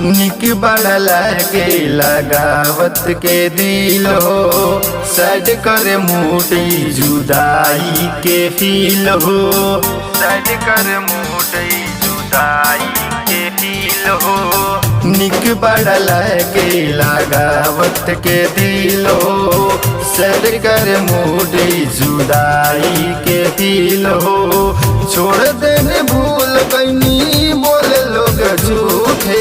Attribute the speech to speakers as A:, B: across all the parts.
A: निक बड़ा लागे लगावत के दिल हो, सज कर मोटी जुदाई के फील हो, सज कर मोटी जुदाई के फील हो। निक बड़ा लागे लगावत के दिल हो, सज कर मोटी जुदाई के फील हो। छोड़ देने भूल गईनी बोले लोग झूठे,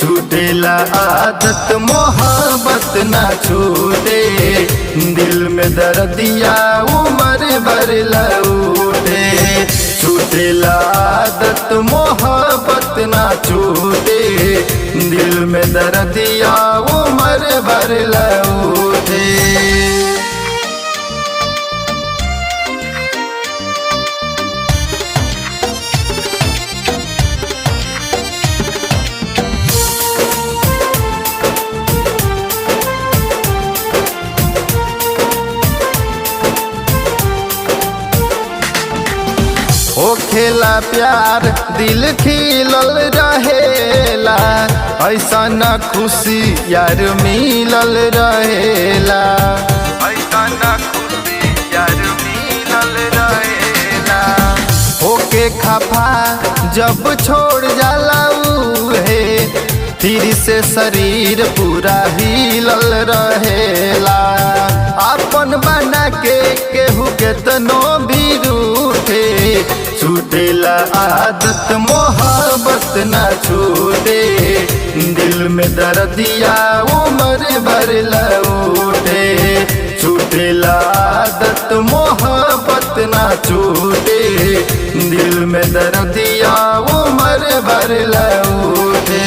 A: छूटेला आदत मोहब्बत ना छूटे, दिल में दर्दिया उम्र भर लूटे। छूटेला आदत मोहब्बत ना छूटे, दिल में दर्दिया उम्र भर लूटे। ओ खेला प्यार दिल खिलल रहेला, ऐसा न खुशी यार मिलल रहेला, ऐसा न खुशी यार मिलल रहेला। होके खफा जब छोड़ जाला उहे, फिर से शरीर पूरा हिलल रहेला। अपन बना के केहू केतनो भी रूठे, छूटेला आदत मोहब्बत ना छूटे, दिल में दर्दिया उम्र भर लूटे। छूटेला आदत मोहब्बत ना छूटे, दिल में दर्दिया उम्र भर लूटे।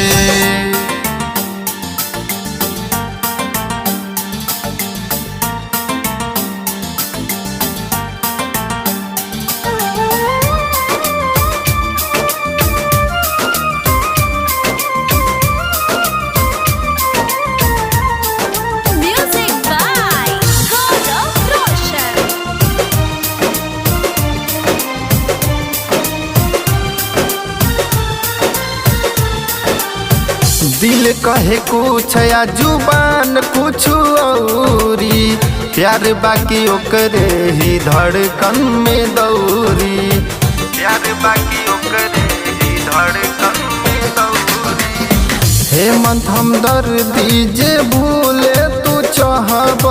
A: दिल कहे कुछ या जुबान कुछ औरी, प्यार बाकी ओकरे ही धड़कन में दौरी, प्यार बाकी ओकरे ही धड़कन में दौरी। हेमंत हमदर्दी जे भूले तू चाहब,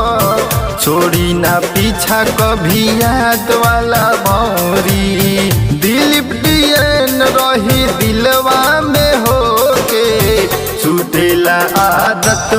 A: छोड़ी ना पीछा कभी याद वाला भौरी। दिलीप डियन रही दिलवा में होके, छूटेला आदत